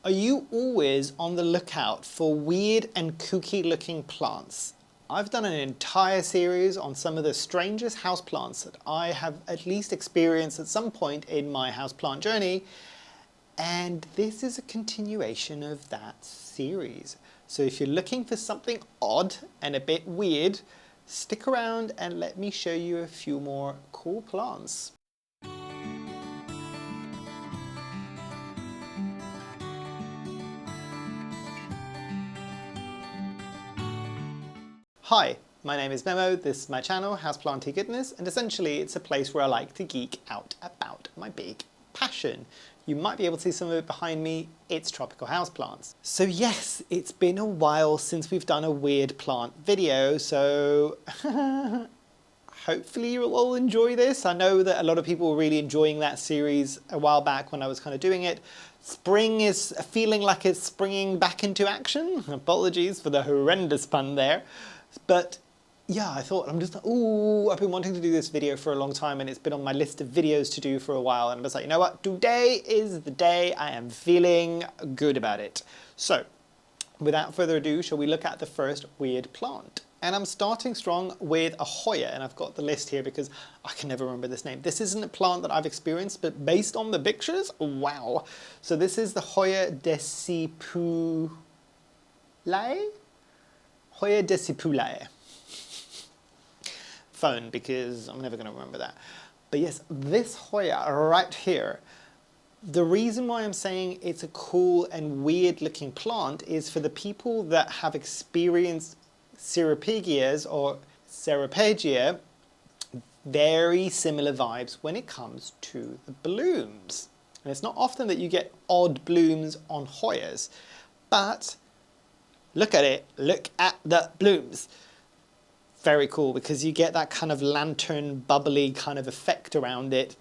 Are you always on the lookout for weird and kooky looking plants? I've done an entire series on some of the strangest houseplants that I have at least experienced at some point in my houseplant journey, and this is a continuation of that series. So if you're looking for something odd and a bit weird, stick around and let me show you a few more cool plants. Hi, my name is Memo, this is my channel, Houseplantygoodness, and essentially it's a place where I like to geek out about my big passion. You might be able to see some of it behind me, it's tropical houseplants. So yes, it's been a while since we've done a weird plant video, so hopefully you'll all enjoy this. I know that a lot of people were really enjoying that series a while back when I was kind of doing it. Spring is feeling like it's springing back into action. Apologies for the horrendous pun there. But yeah, I thought, I've been wanting to do this video for a long time and it's been on my list of videos to do for a while, and I was like, you know what, today is the day. I am feeling good about it. So without further ado, shall we look at the first weird plant? And I'm starting strong with a Hoya, and I've got the list here because I can never remember this name. This isn't a plant that I've experienced, but based on the pictures, wow. So this is the Hoya Decipulae? Hoya Decipulae. Phone, because I'm never going to remember that. But yes, this Hoya right here, the reason why I'm saying it's a cool and weird looking plant is for the people that have experienced Cypripedias or Cyripedia, very similar vibes when it comes to the blooms. And it's not often that you get odd blooms on Hoyas, but look at it, look at the blooms. Very cool, because you get that kind of lantern bubbly kind of effect around it.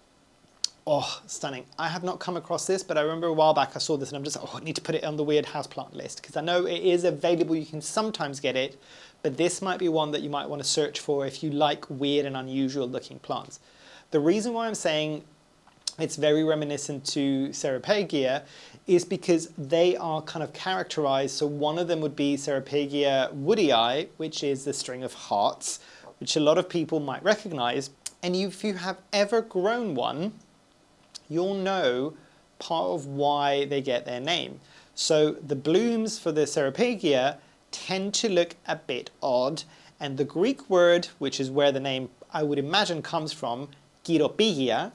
Oh, stunning. I have not come across this, but I remember a while back I saw this and I'm just, I need to put it on the weird houseplant list, because I know it is available, you can sometimes get it, but this might be one that you might want to search for if you like weird and unusual looking plants. The reason why I'm saying it's very reminiscent to Cyripedia is because they are kind of characterized. So one of them would be Cyripedia woodii, which is the string of hearts, which a lot of people might recognize. And if you have ever grown one, you'll know part of why they get their name. So the blooms for the Cyripedia tend to look a bit odd, and the Greek word, which is where the name I would imagine comes from, gyropegia,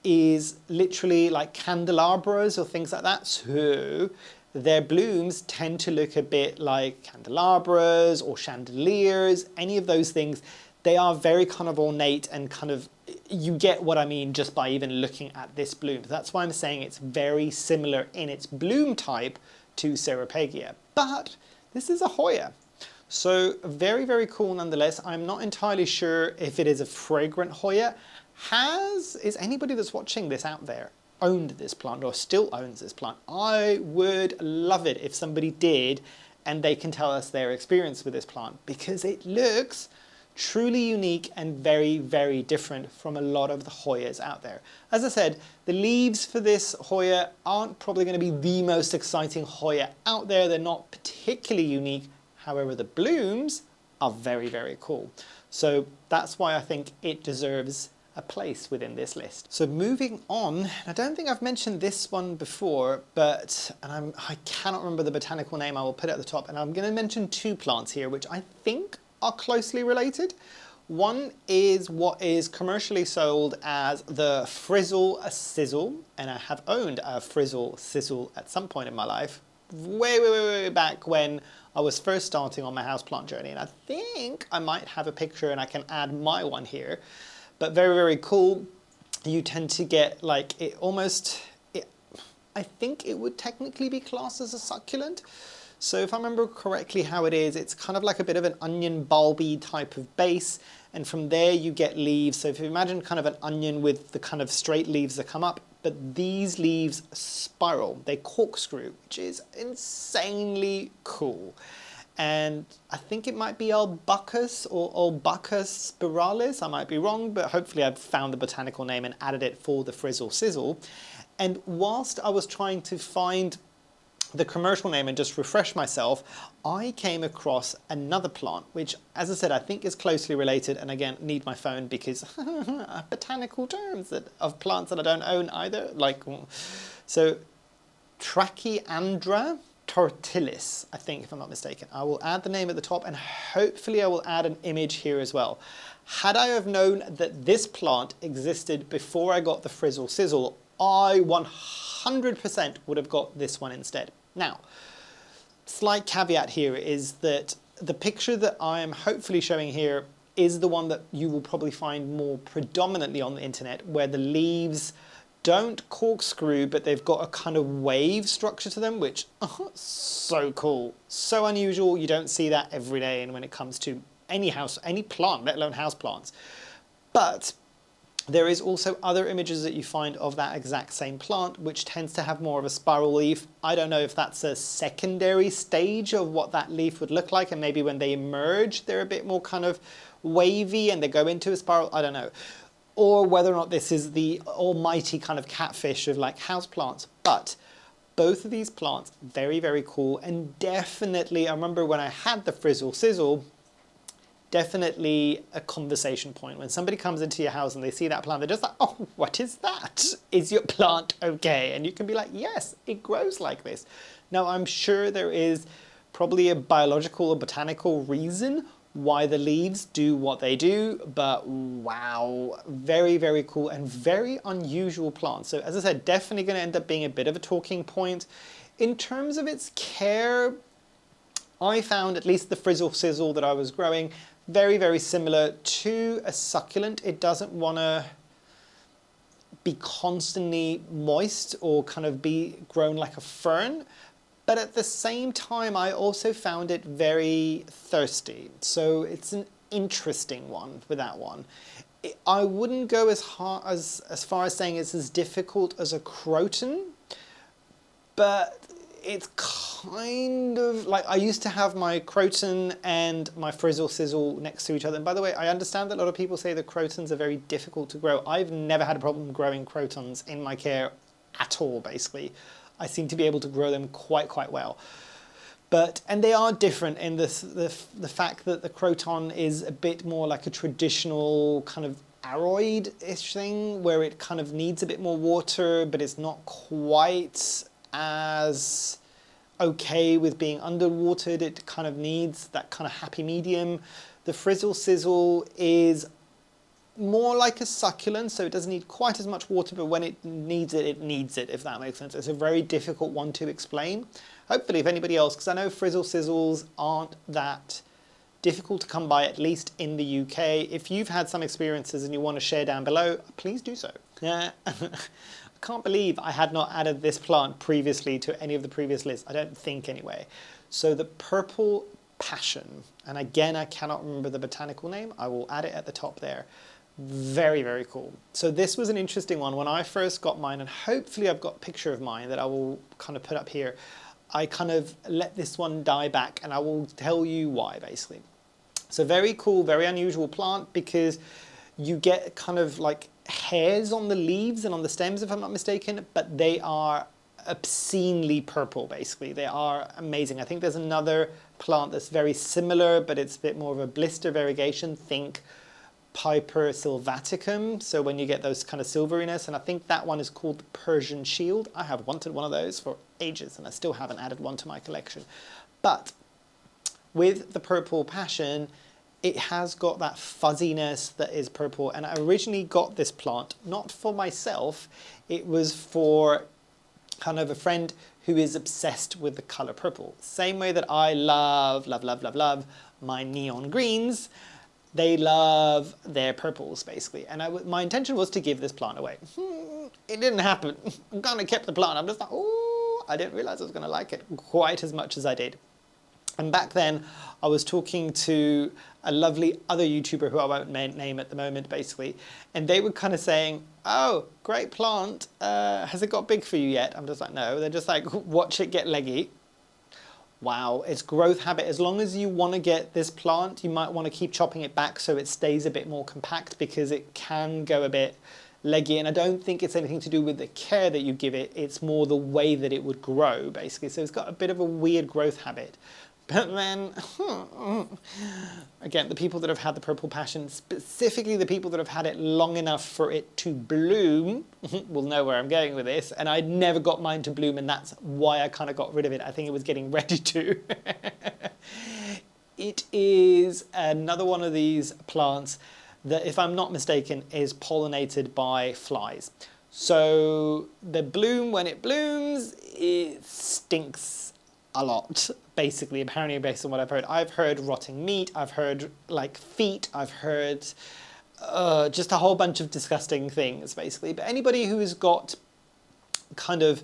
is literally like candelabras or things like that. So their blooms tend to look a bit like candelabras or chandeliers, any of those things. They are very kind of ornate and kind of, you get what I mean just by even looking at this bloom. That's why I'm saying it's very similar in its bloom type to Cyripedia. But this is a Hoya. So very, very cool nonetheless. I'm not entirely sure if it is a fragrant Hoya. Is anybody that's watching this out there owned this plant or still owns this plant? I would love it if somebody did and they can tell us their experience with this plant, because it looks truly unique and very, very different from a lot of the Hoyas out there. As I said, the leaves for this Hoya aren't probably going to be the most exciting Hoya out there. They're not particularly unique. However, the blooms are very, very cool. So that's why I think it deserves a place within this list. So moving on, I don't think I've mentioned this one before, but I cannot remember the botanical name. I will put it at the top, and I'm going to mention two plants here which I think are closely related. One is what is commercially sold as the Frizzle Sizzle, and I have owned a Frizzle Sizzle at some point in my life, way back when I was first starting on my houseplant journey, and I think I might have a picture and I can add my one here. But very, very cool. You tend to get like I think it would technically be classed as a succulent. So if I remember correctly how it is, it's kind of like a bit of an onion bulby type of base. And from there you get leaves. So if you imagine kind of an onion with the kind of straight leaves that come up, but these leaves spiral, they corkscrew, which is insanely cool. And I think it might be Albacus or Albacus spiralis. I might be wrong, but hopefully I've found the botanical name and added it for the Frizzle Sizzle. And whilst I was trying to find the commercial name and just refresh myself, I came across another plant, which, as I said, I think is closely related, and again, need my phone because botanical terms of plants that I don't own either. So, Trachyandra tortilis, I think, if I'm not mistaken. I will add the name at the top, and hopefully I will add an image here as well. Had I have known that this plant existed before I got the Frizzle Sizzle, I 100% would have got this one instead. Now, slight caveat here is that the picture that I am hopefully showing here is the one that you will probably find more predominantly on the internet, where the leaves don't corkscrew, but they've got a kind of wave structure to them, which so cool, so unusual. You don't see that every day, and when it comes to any plant, let alone house plants. But there is also other images that you find of that exact same plant, which tends to have more of a spiral leaf. I don't know if that's a secondary stage of what that leaf would look like, and maybe when they emerge, they're a bit more kind of wavy and they go into a spiral, I don't know. Or whether or not this is the almighty kind of catfish of like houseplants. But both of these plants, very, very cool. And definitely, I remember when I had the Frizzle Sizzle, definitely a conversation point. When somebody comes into your house and they see that plant, they're just like, oh, what is that? Is your plant okay? And you can be like, yes, it grows like this. Now, I'm sure there is probably a biological or botanical reason why the leaves do what they do, but wow, very, very cool and very unusual plant. So as I said, definitely going to end up being a bit of a talking point. In terms of its care, I found at least the Frizzle Sizzle that I was growing very, very similar to a succulent. It doesn't want to be constantly moist or kind of be grown like a fern. But at the same time, I also found it very thirsty. So it's an interesting one with that one. I wouldn't go as far as saying it's as difficult as a croton, but it's kind of like, I used to have my croton and my Frizzle Sizzle next to each other. And by the way, I understand that a lot of people say that crotons are very difficult to grow. I've never had a problem growing crotons in my care at all, basically. I seem to be able to grow them quite well. And they are different in the fact that the croton is a bit more like a traditional kind of aroid-ish thing, where it kind of needs a bit more water, but it's not quite as okay with being underwatered. It kind of needs that kind of happy medium. The Frizzle Sizzle is more like a succulent, so it doesn't need quite as much water, but when it needs it, if that makes sense. It's a very difficult one to explain. Hopefully, if anybody else, because I know Frizzle Sizzles aren't that difficult to come by, at least in the UK. If you've had some experiences and you want to share down below, please do so. Yeah. I can't believe I had not added this plant previously to any of the previous lists. I don't think anyway. So the purple passion, and again, I cannot remember the botanical name. I will add it at the top there. Very, very cool. So this was an interesting one. When I first got mine, and hopefully I've got a picture of mine that I will kind of put up here, I kind of let this one die back, and I will tell you why, basically. So very cool, very unusual plant, because you get kind of like hairs on the leaves and on the stems, if I'm not mistaken, but they are obscenely purple, basically. They are amazing. I think there's another plant that's very similar, but it's a bit more of a blister variegation. Think Piper sylvaticum, so when you get those kind of silveriness, and I think that one is called the Persian Shield. I have wanted one of those for ages, and I still haven't added one to my collection. But with the purple passion, it has got that fuzziness that is purple, and I originally got this plant not for myself. It was for kind of a friend who is obsessed with the color purple. Same way that I love my neon greens. They love their purples, basically. And my intention was to give this plant away. It didn't happen. I kind of kept the plant. I'm just like, oh, I didn't realize I was going to like it quite as much as I did. And back then, I was talking to a lovely other YouTuber who I won't name at the moment, basically. And they were kind of saying, oh, great plant. Has it got big for you yet? I'm just like, no. They're just like, watch it get leggy. Wow, its growth habit, as long as you want to get this plant, you might want to keep chopping it back so it stays a bit more compact, because it can go a bit leggy, and I don't think it's anything to do with the care that you give it, it's more the way that it would grow, basically. So it's got a bit of a weird growth habit. But then, again, the people that have had the purple passion, specifically the people that have had it long enough for it to bloom, will know where I'm going with this. And I never got mine to bloom, and that's why I kind of got rid of it. I think it was getting ready to. It is another one of these plants that, if I'm not mistaken, is pollinated by flies. So the bloom, when it blooms, it stinks a lot, basically, apparently, based on what I've heard. I've heard rotting meat, I've heard like feet, I've heard just a whole bunch of disgusting things, basically. But anybody who has got kind of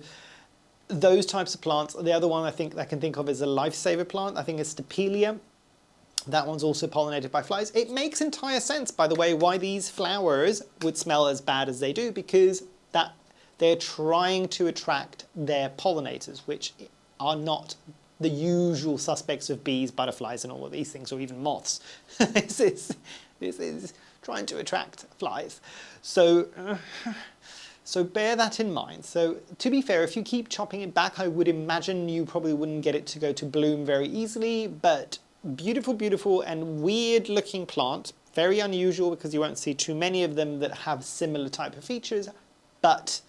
those types of plants, the other one I can think of is a lifesaver plant. I think it's Stepelia. That one's also pollinated by flies. It makes entire sense, by the way, why these flowers would smell as bad as they do, because they're trying to attract their pollinators, which are not the usual suspects of bees, butterflies, and all of these things, or even moths. This is trying to attract flies. So bear that in mind. So to be fair, if you keep chopping it back, I would imagine you probably wouldn't get it to go to bloom very easily, but beautiful, beautiful and weird looking plant. Very unusual because you won't see too many of them that have similar type of features, but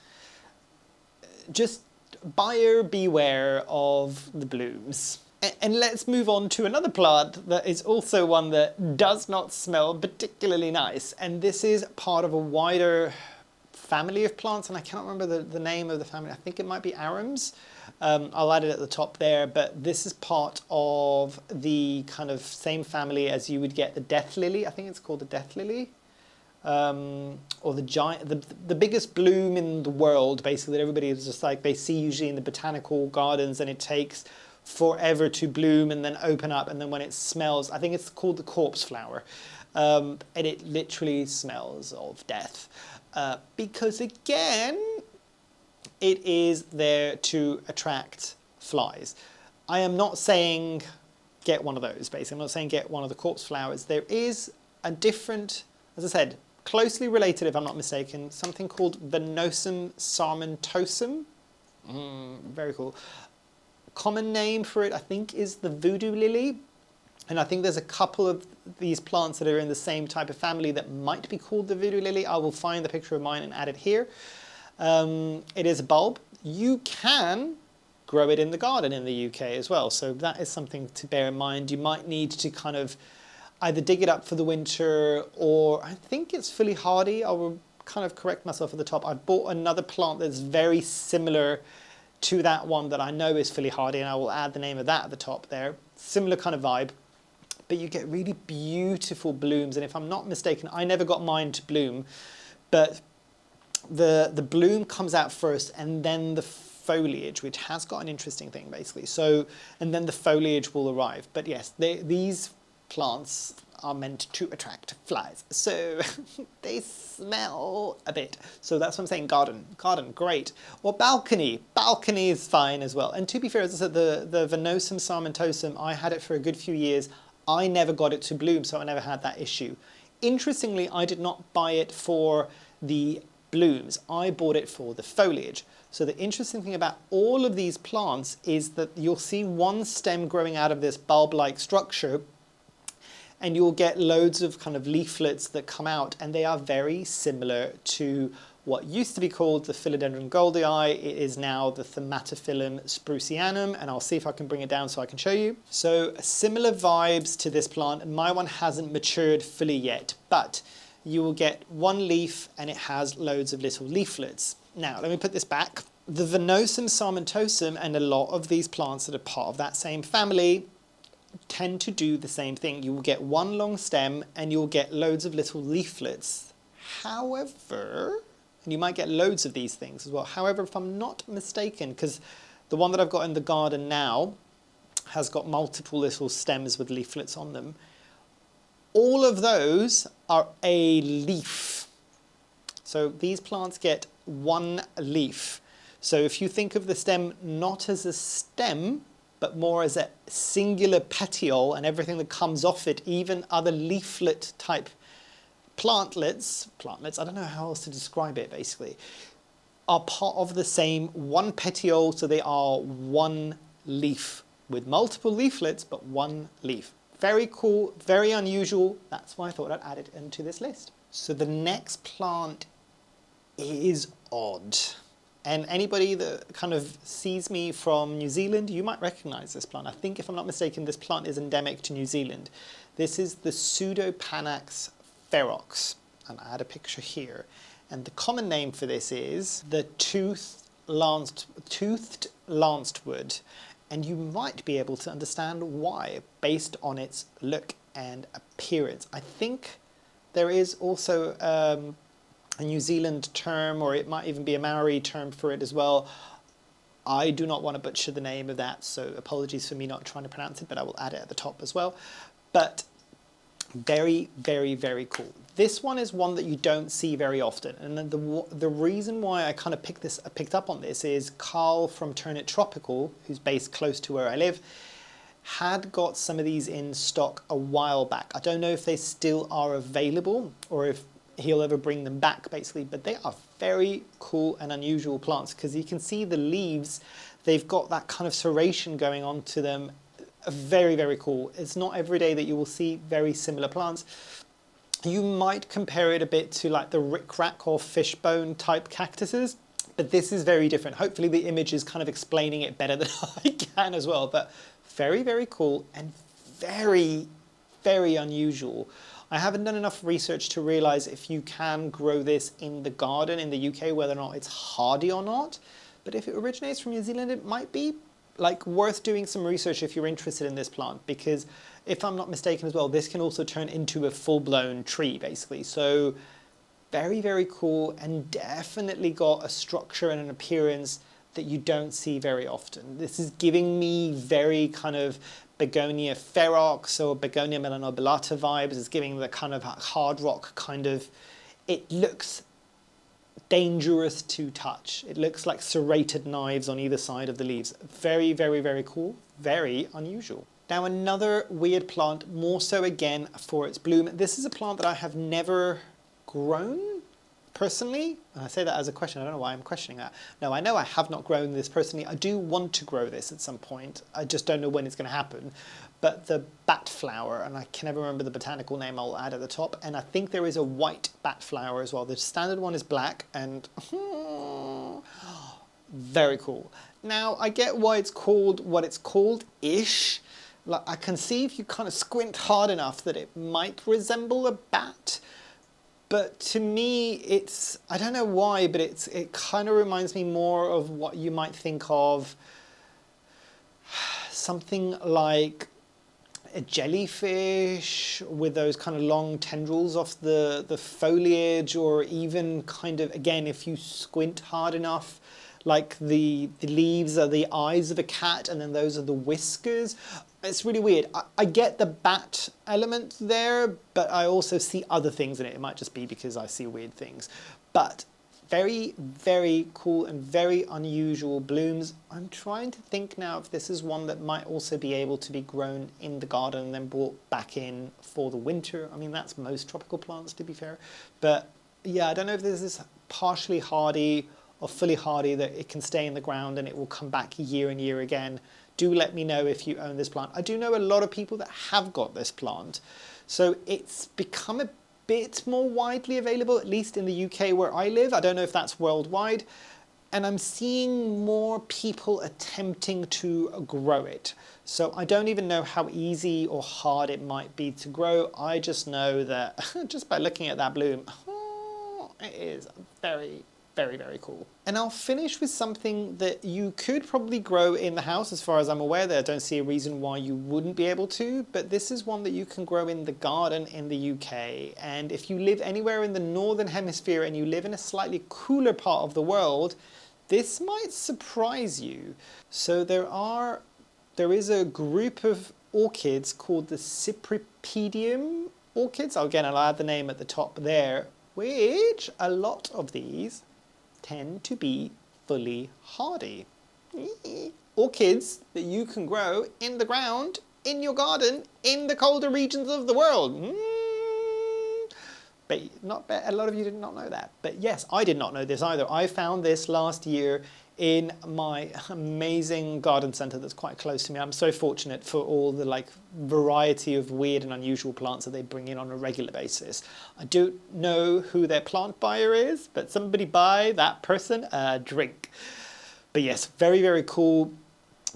just buyer beware of the blooms. And let's move on to another plant that is also one that does not smell particularly nice. And this is part of a wider family of plants, and I cannot remember the name of the family. I think it might be arums. I'll add it at the top there, but this is part of the kind of same family as you would get the death lily. I think it's called the death lily. Or the giant, the biggest bloom in the world, basically, that everybody is just like, they see usually in the botanical gardens, and it takes forever to bloom and then open up, and then when it smells, I think it's called the corpse flower, and it literally smells of death. Because again, it is there to attract flies. I am not saying get one of those, basically. I'm not saying get one of the corpse flowers. There is a different, as I said, closely related, if I'm not mistaken, something called venosum sarmentosum. Very cool. Common name for it, I think, is the voodoo lily. And I think there's a couple of these plants that are in the same type of family that might be called the voodoo lily. I will find the picture of mine and add it here. It is a bulb. You can grow it in the garden in the UK as well. So that is something to bear in mind. You might need to kind of either dig it up for the winter, or I think it's fully hardy. I will kind of correct myself at the top. I bought another plant that's very similar to that one that I know is fully hardy, and I will add the name of that at the top there. Similar kind of vibe, but you get really beautiful blooms. And if I'm not mistaken, I never got mine to bloom, but the bloom comes out first, and then the foliage, which has got an interesting thing, basically. So, and then the foliage will arrive. But yes, these plants are meant to attract flies, so they smell a bit. So that's what I'm saying. Garden, great. Or balcony is fine as well. And to be fair, as I said, the venosum sarmentosum, I had it for a good few years. I never got it to bloom, so I never had that issue. Interestingly, I did not buy it for the blooms. I bought it for the foliage. So the interesting thing about all of these plants is that you'll see one stem growing out of this bulb-like structure, and you'll get loads of kind of leaflets that come out, and they are very similar to what used to be called the Philodendron goldii. It is now the Thermatophyllum sprucianum, and I'll see if I can bring it down so I can show you. So similar vibes to this plant, and my one hasn't matured fully yet, but you will get one leaf and it has loads of little leaflets. Now, let me put this back. The venosum sarmentosum and a lot of these plants that are part of that same family tend to do the same thing. You will get one long stem and you'll get loads of little leaflets. However, and you might get loads of these things as well. However, if I'm not mistaken, because the one that I've got in the garden now has got multiple little stems with leaflets on them, all of those are a leaf. So these plants get one leaf. So if you think of the stem not as a stem, but more as a singular petiole, and everything that comes off it, even other leaflet type plantlets, I don't know how else to describe it basically, are part of the same one petiole, so they are one leaf with multiple leaflets, but one leaf. Very cool, very unusual. That's why I thought I'd add it into this list. So the next plant is odd. And anybody that kind of sees me from New Zealand, you might recognize this plant. I think, if I'm not mistaken, this plant is endemic to New Zealand. This is the Pseudopanax ferox. And I had a picture here. And the common name for this is the toothed lancedwood. And you might be able to understand why based on its look and appearance. I think there is also a New Zealand term, or it might even be a Maori term for it as well. I do not want to butcher the name of that, so apologies for me not trying to pronounce it, but I will add it at the top as well. But very, very, very cool. This one is one that you don't see very often, and the reason why I kind of picked up on this is Carl from Turn It Tropical, who's based close to where I live, had got some of these in stock a while back. I don't know if they still are available or if he'll ever bring them back basically, but they are very cool and unusual plants because you can see the leaves, they've got that kind of serration going on to them. Very, very cool. It's not every day that you will see very similar plants. You might compare it a bit to like the rickrack or fishbone type cactuses, but this is very different. Hopefully the image is kind of explaining it better than I can as well, but very, very cool and very, very unusual. I haven't done enough research to realize if you can grow this in the garden in the UK, whether or not it's hardy or not. But if it originates from New Zealand, it might be like worth doing some research if you're interested in this plant, because if I'm not mistaken as well, this can also turn into a full-blown tree basically. So very, very cool, and definitely got a structure and an appearance that you don't see very often. This is giving me very kind of Begonia ferox or Begonia melanobilata vibes. It's giving the kind of hard rock kind of, it looks dangerous to touch. It looks like serrated knives on either side of the leaves. Very, very, very cool, very unusual. Now another weird plant, more so again for its bloom. This is a plant that I have never grown personally, and I say that as a question, I don't know why I'm questioning that. No, I know I have not grown this personally. I do want to grow this at some point. I just don't know when it's going to happen. But the bat flower, and I can never remember the botanical name, I'll add at the top, and I think there is a white bat flower as well. The standard one is black, and very cool. Now, I get why it's called what it's called-ish. Like, I can see if you kind of squint hard enough that it might resemble a bat. But to me, it's, I don't know why, but it kind of reminds me more of what you might think of something like a jellyfish with those kind of long tendrils off the foliage, or even kind of, again, if you squint hard enough, like the leaves are the eyes of a cat and then those are the whiskers. It's really weird. I get the bat element there, but I also see other things in it. It might just be because I see weird things. But very, very cool and very unusual blooms. I'm trying to think now if this is one that might also be able to be grown in the garden and then brought back in for the winter. I mean, that's most tropical plants, to be fair. But yeah, I don't know if this is partially hardy or fully hardy, that it can stay in the ground and it will come back year and year again. Do let me know if you own this plant. I do know a lot of people that have got this plant. So it's become a bit more widely available, at least in the UK where I live. I don't know if that's worldwide. And I'm seeing more people attempting to grow it. So I don't even know how easy or hard it might be to grow. I just know that just by looking at that bloom, it is very, very, very cool. And I'll finish with something that you could probably grow in the house, as far as I'm aware. That I don't see a reason why you wouldn't be able to, but this is one that you can grow in the garden in the UK. And if you live anywhere in the northern hemisphere and you live in a slightly cooler part of the world, this might surprise you. So there is a group of orchids called the Cypripedium Orchids. Again, I'll add the name at the top there, which a lot of these tend to be fully hardy. Orchids that you can grow in the ground, in your garden, in the colder regions of the world. But a lot of you did not know that. But yes, I did not know this either. I found this last year in my amazing garden centre that's quite close to me. I'm so fortunate for all the like variety of weird and unusual plants that they bring in on a regular basis. I don't know who their plant buyer is, but somebody buy that person a drink. But yes, very, very cool.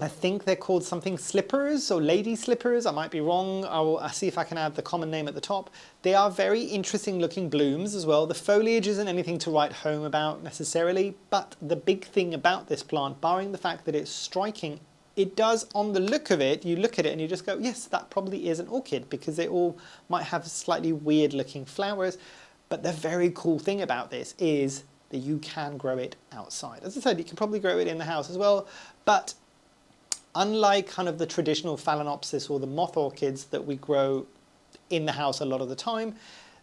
I think they're called something slippers or lady slippers. I might be wrong. I'll see if I can add the common name at the top. They are very interesting looking blooms as well. The foliage isn't anything to write home about necessarily, but the big thing about this plant, barring the fact that it's striking, it does, on the look of it, you look at it and you just go, yes, that probably is an orchid, because they all might have slightly weird looking flowers. But the very cool thing about this is that you can grow it outside. As I said, you can probably grow it in the house as well, but unlike kind of the traditional Phalaenopsis or the moth orchids that we grow in the house a lot of the time,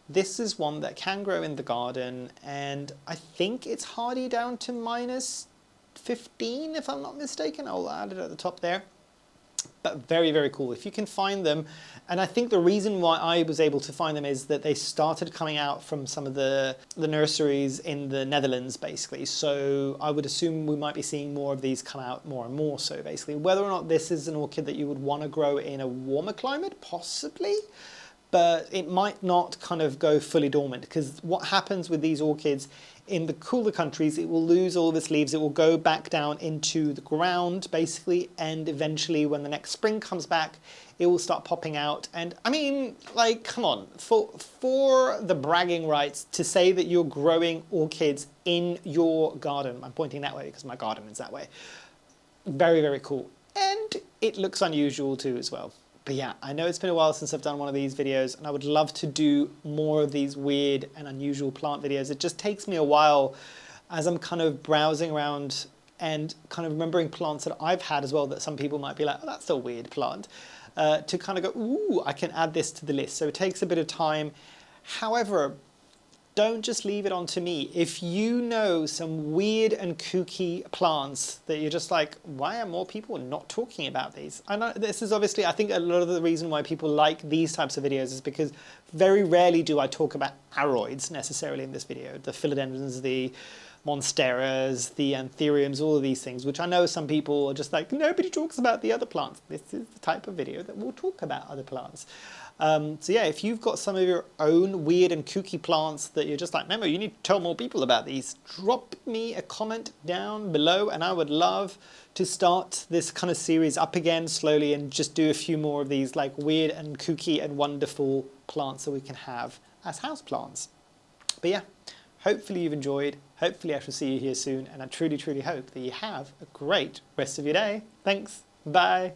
this is one that can grow in the garden, and I think it's hardy down to -15 if I'm not mistaken. I'll add it at the top there. But very, very cool. If you can find them, and I think the reason why I was able to find them is that they started coming out from some of the nurseries in the Netherlands, basically. So I would assume we might be seeing more of these come out more and more so, basically. Whether or not this is an orchid that you would want to grow in a warmer climate, possibly, but it might not kind of go fully dormant, because what happens with these orchids in the cooler countries, it will lose all of its leaves, it will go back down into the ground basically, and eventually when the next spring comes back, it will start popping out. And I mean, like, come on, for the bragging rights to say that you're growing orchids in your garden, I'm pointing that way because my garden is that way, very, very cool. And it looks unusual too as well. But yeah, I know it's been a while since I've done one of these videos, and I would love to do more of these weird and unusual plant videos. It just takes me a while as I'm kind of browsing around and kind of remembering plants that I've had as well that some people might be like, oh, that's a weird plant, to kind of go, ooh, I can add this to the list. So it takes a bit of time. However, don't just leave it on to me. If you know some weird and kooky plants that you're just like, why are more people not talking about these? I know this is obviously, I think a lot of the reason why people like these types of videos is because very rarely do I talk about aroids necessarily in this video. The philodendrons, the monsteras, the anthuriums, all of these things, which I know some people are just like, nobody talks about the other plants. This is the type of video that will talk about other plants. So yeah, if you've got some of your own weird and kooky plants that you're just like, Memo, you need to tell more people about these, drop me a comment down below, and I would love to start this kind of series up again slowly and just do a few more of these like weird and kooky and wonderful plants that we can have as houseplants. But yeah, hopefully you've enjoyed. Hopefully I shall see you here soon, and I truly, truly hope that you have a great rest of your day. Thanks. Bye.